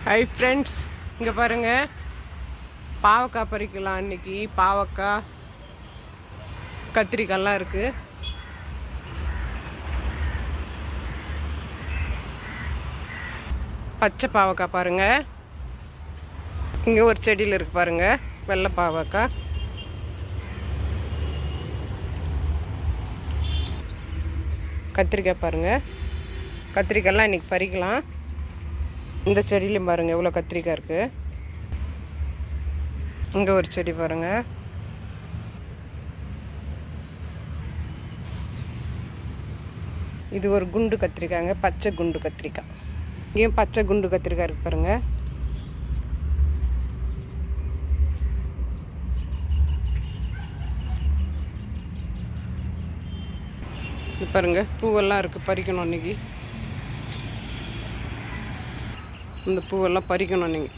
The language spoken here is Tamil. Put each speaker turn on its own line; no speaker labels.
ஹை ஃப்ரெண்ட்ஸ், இங்கே பாருங்கள், பாவக்காய் பறிக்கலாம். இன்றைக்கி பாவக்காய், கத்திரிக்காய்லாம் இருக்குது. பச்சை பாவக்காய் பாருங்கள், இங்கே ஒரு செடியில் இருக்குது பாருங்கள், வெள்ளை பாவக்காய். கத்திரிக்காய் பாருங்கள், கத்திரிக்காய்லாம் இன்றைக்கி பறிக்கலாம். இந்த செடியிலையும் பாருங்கள் எவ்வளோ கத்திரிக்காய் இருக்குது. இங்கே ஒரு செடி பாருங்கள். இது ஒரு குண்டு கத்திரிக்காய்ங்க, பச்சை குண்டு கத்திரிக்காய். இங்கேயும் பச்சை குண்டு கத்திரிக்காய் இருக்குது பாருங்கள். இது பாருங்கள், பூவெல்லாம் இருக்குது, பறிக்கணும் இன்றைக்கி. இந்த பூவெல்லாம் பறிக்கணும் நீங்கள்.